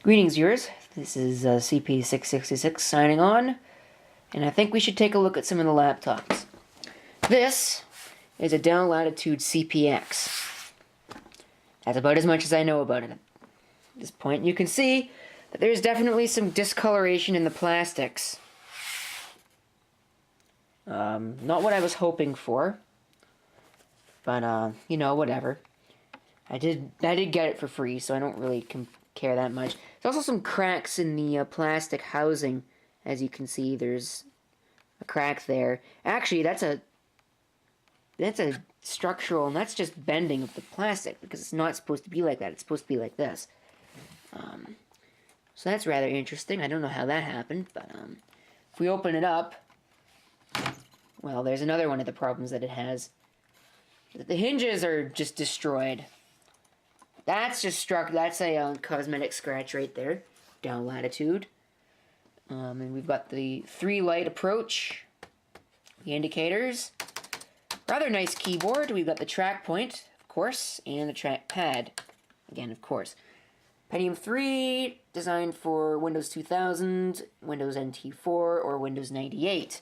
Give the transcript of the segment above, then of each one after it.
Greetings, viewers. This is CP666 signing on, and I think we should take a look at some of the laptops. This is a Dell Latitude CPx. That's about as much as I know about it at this point. You can see that there's definitely some discoloration in the plastics. Not what I was hoping for, but you know, whatever. I did get it for free, so I don't really care that much. There's also some cracks in the plastic housing. As you can see, there's a crack there. Actually, that's a structural, and that's just bending of the plastic, because it's not supposed to be like that. It's supposed to be like this. So that's rather interesting. I don't know how that happened, but if we open it up, well, there's another one of the problems that it has. The hinges are just destroyed. That's just that's a cosmetic scratch right there, down Latitude. And we've got the 3-light approach, the indicators. Rather nice keyboard. We've got the track point, of course, and the track pad, again, of course. Pentium 3, designed for Windows 2000, Windows NT4, or Windows 98.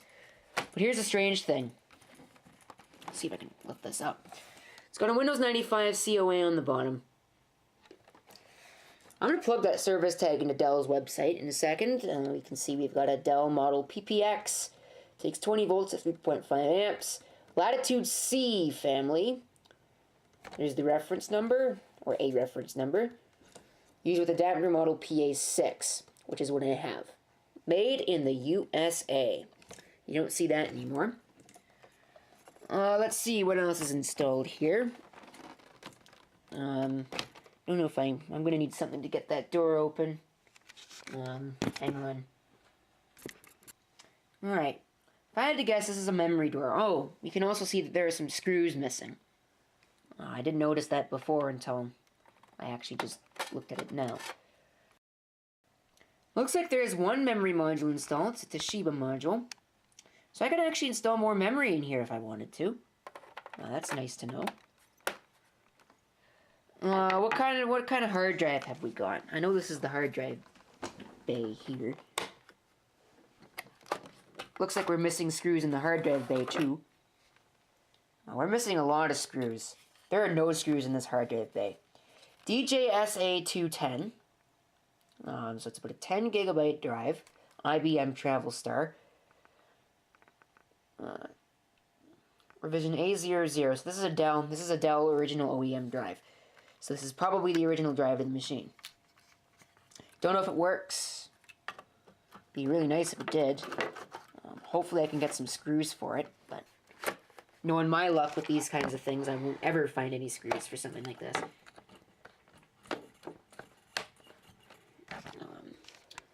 But here's a strange thing. Let's see if I can lift this up. It's got a Windows 95 COA on the bottom. I'm going to plug that service tag into Dell's website in a second. We can see we've got a Dell model PPX. Takes 20 volts at 3.5 amps. Latitude C family. There's the reference number, or a reference number. Used with adapter model PA6, which is what I have. Made in the USA. You don't see that anymore. Let's see what else is installed here. I don't know if I'm going to need something to get that door open. Hang on. Alright. If I had to guess, this is a memory door. Oh, you can also see that there are some screws missing. I didn't notice that before until I actually just looked at it now. Looks like there is one memory module installed. It's a Toshiba module. So I could actually install more memory in here if I wanted to. That's nice to know. What kind of hard drive have we got? I know this is the hard drive bay here. Looks like we're missing screws in the hard drive bay too. We're missing a lot of screws. There are no screws in this hard drive bay. DJSA210. So it's about a 10 gigabyte drive. IBM Travel Star. Revision A00. So this is a Dell original OEM drive. So this is probably the original drive of the machine. Don't know if it works. Be really nice if it did. Hopefully I can get some screws for it, but knowing my luck with these kinds of things, I won't ever find any screws for something like this.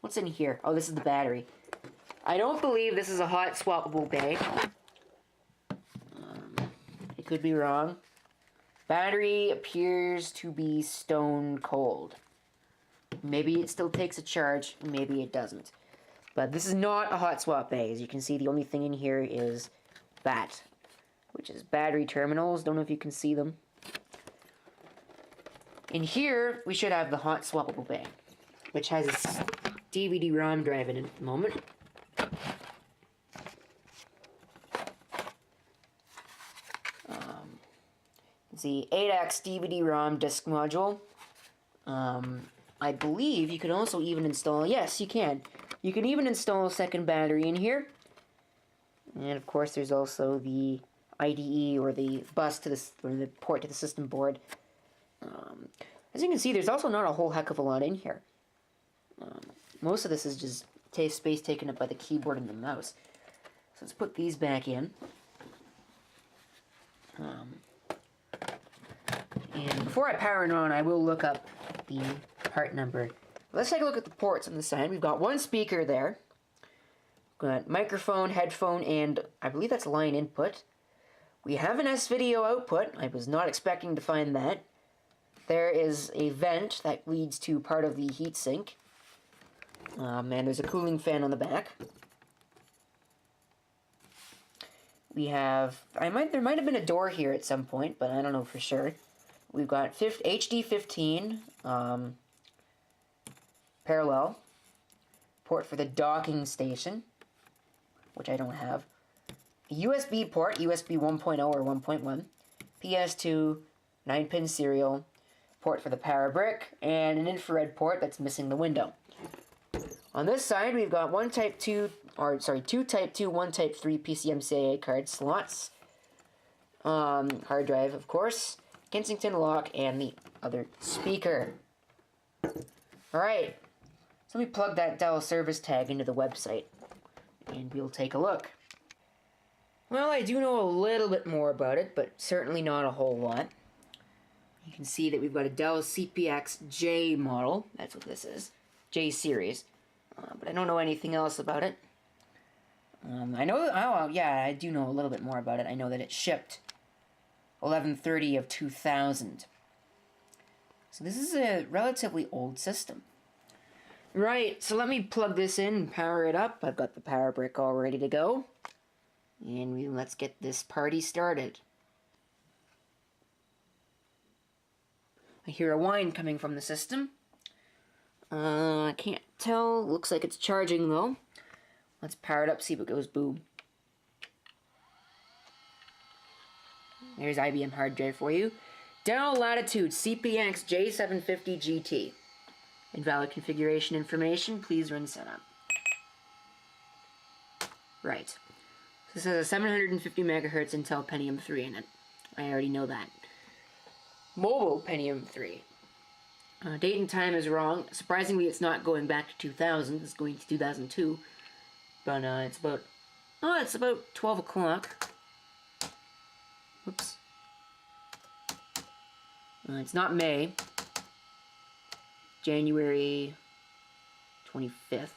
What's in here? Oh, this is the battery. I don't believe this is a hot swappable bay. I could be wrong. Battery appears to be stone cold. Maybe it still takes a charge, maybe it doesn't. But this is not a hot swap bay. As you can see, the only thing in here is BAT, which is battery terminals. Don't know if you can see them. In here, we should have the hot swappable bay, which has a DVD-ROM drive in it at the moment. The 8X DVD-ROM disk module. I believe you can also even install, yes, you can. You can even install a second battery in here. And of course, there's also the IDE, or the bus to the, or the port to the system board. As you can see, there's also not a whole heck of a lot in here. Most of this is just space taken up by the keyboard and the mouse. So let's put these back in. And before I power it on, I will look up the part number. Let's take a look at the ports on the side. We've got one speaker there. We've got microphone, headphone, and I believe that's line input. We have an S-video output. I was not expecting to find that. There is a vent that leads to part of the heatsink. And there's a cooling fan on the back. We have... there might have been a door here at some point, but I don't know for sure. We've got HD 15, parallel, port for the docking station, which I don't have, a USB port, USB 1.0 or 1.1, PS2, 9-pin serial, port for the power brick, and an infrared port that's missing the window. On this side, we've got two Type 2, 1 Type 3 PCMCIA card slots, hard drive, of course, Kensington lock, and the other speaker. Alright, so let me plug that Dell service tag into the website, and we'll take a look. Well, I do know a little bit more about it, but certainly not a whole lot. You can see that we've got a Dell CPx J model. That's what this is. J series. But I don't know anything else about it. I do know a little bit more about it. I know that it shipped 11/30 of 2000. So this is a relatively old system. Right, so let me plug this in and power it up. I've got the power brick all ready to go. And let's get this party started. I hear a whine coming from the system. I can't tell. Looks like it's charging though. Let's power it up, see if it goes boom. There's IBM hard drive for you. Dell Latitude CPx J750 GT. Invalid configuration information. Please run setup. Right. This has a 750 megahertz Intel Pentium 3 in it. I already know that. Mobile Pentium 3. Date and time is wrong. Surprisingly, it's not going back to 2000. It's going to 2002. But it's about 12 o'clock. Whoops. It's not May. January 25th.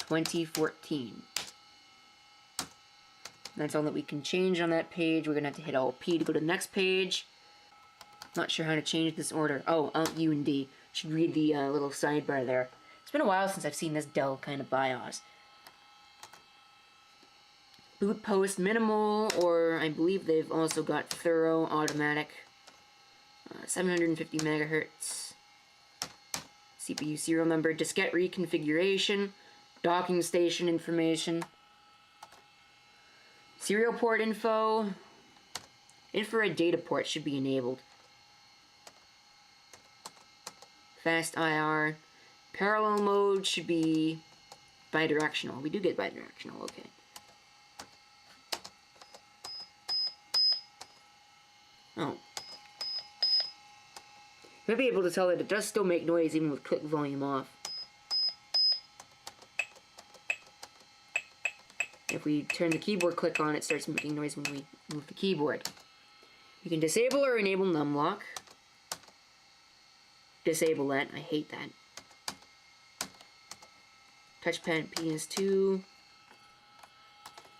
2014. That's all that we can change on that page. We're going to have to hit Alt P to go to the next page. Not sure how to change this order. Oh, Alt U and D. Should read the little sidebar there. It's been a while since I've seen this Dell kind of BIOS. Boot post minimal, or I believe they've also got thorough automatic. 750 megahertz. CPU serial number. Diskette reconfiguration. Docking station information. Serial port info. Infrared data port should be enabled. Fast IR. Parallel mode should be bidirectional. We do get bidirectional, okay. Oh. You'll be able to tell that it does still make noise even with click volume off. If we turn the keyboard click on, it starts making noise when we move the keyboard. You can disable or enable numlock. Disable that. I hate that. Touchpad PS2.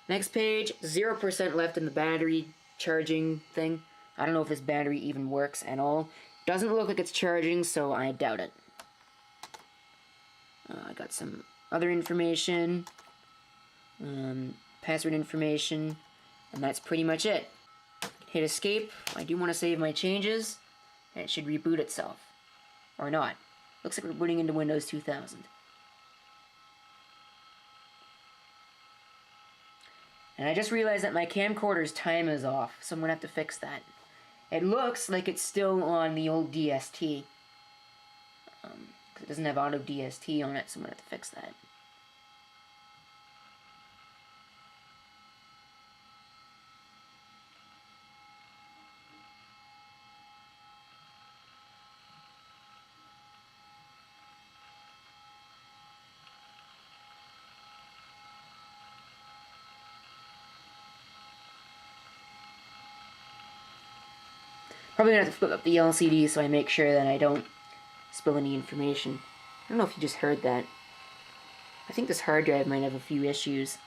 Next page, 0% left in the battery charging thing. I don't know if this battery even works at all. Doesn't look like it's charging, so I doubt it. I got some other information. Password information. And that's pretty much it. Hit escape. I do want to save my changes. And it should reboot itself. Or not. Looks like we're booting into Windows 2000. And I just realized that my camcorder's time is off, so I'm going to have to fix that. It looks like it's still on the old DST. Because it doesn't have auto DST on it, so I'm going to have to fix that. Probably gonna have to flip up the LCD so I make sure that I don't spill any information. I don't know if you just heard that. I think this hard drive might have a few issues.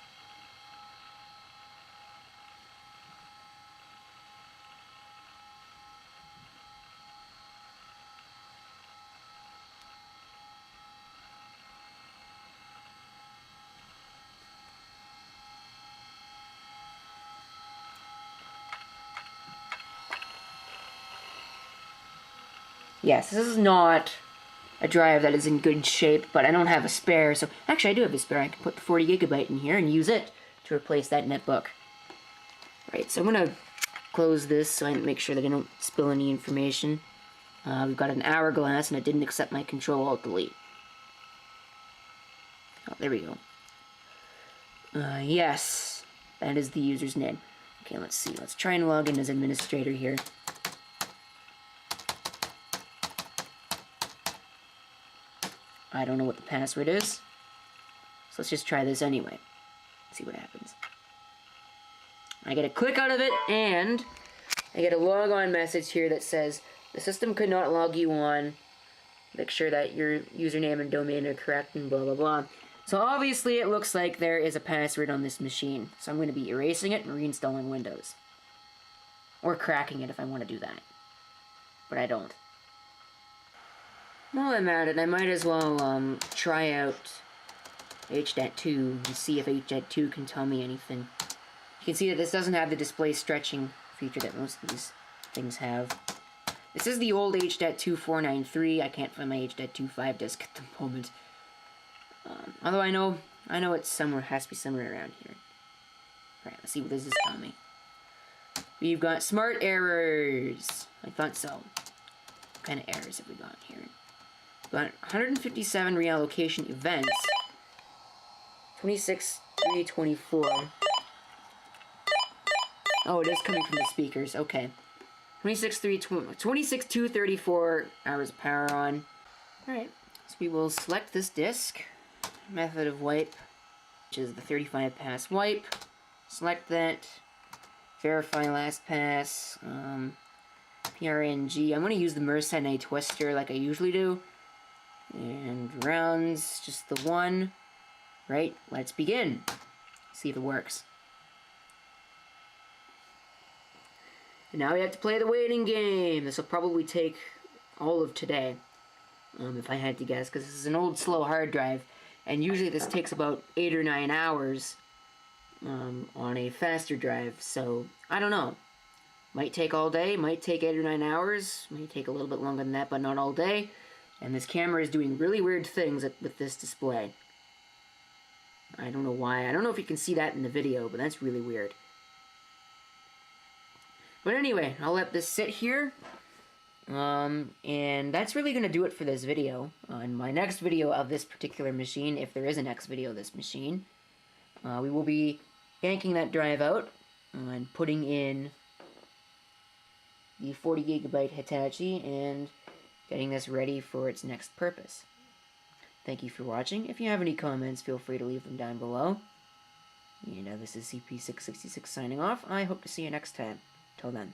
Yes, this is not a drive that is in good shape, but I don't have a spare, so actually I do have a spare. I can put the 40 gigabyte in here and use it to replace that netbook. Right, so I'm going to close this so I make sure that I don't spill any information. We've got an hourglass and it didn't accept my Control-Alt-Delete. Oh, there we go. Yes, that is the user's name. Okay, let's see. Let's try and log in as administrator here. I don't know what the password is, so let's just try this anyway. See what happens. I get a click out of it, and I get a log on message here that says, the system could not log you on. Make sure that your username and domain are correct and blah, blah, blah. So obviously it looks like there is a password on this machine. So I'm going to be erasing it and reinstalling Windows. Or cracking it if I want to do that. But I don't. While I'm at it, I might as well try out H.2 and see if H.2 can tell me anything. You can see that this doesn't have the display stretching feature that most of these things have. This is the old H.2 493. I can't find my H.2 5 disk at the moment. Although I know it's somewhere, has to be somewhere around here. Alright, let's see what this is telling me. We've got smart errors. I thought so. What kind of errors have we got here? We've got 157 reallocation events. 26.324. Oh, it is coming from the speakers. Okay. 26.234 hours of power on. Alright, so we will select this disk. Method of wipe, which is the 35 pass wipe. Select that. Verify last pass. PRNG. I'm going to use the Mercenary Twister like I usually do. And rounds, just the one. Right, let's begin. See if it works. And now we have to play the waiting game. This will probably take all of today, if I had to guess, because this is an old slow hard drive, and usually this takes about 8 or 9 hours on a faster drive, so I don't know. Might take all day, might take 8 or 9 hours, might take a little bit longer than that, but not all day. And this camera is doing really weird things with this display. I don't know why. I don't know if you can see that in the video, but that's really weird. But anyway, I'll let this sit here. And that's really going to do it for this video. In my next video of this particular machine, if there is a next video of this machine, we will be yanking that drive out and putting in the 40 gigabyte Hitachi and getting this ready for its next purpose. Thank you for watching. If you have any comments, feel free to leave them down below. And this is CP666 signing off. I hope to see you next time. Till then.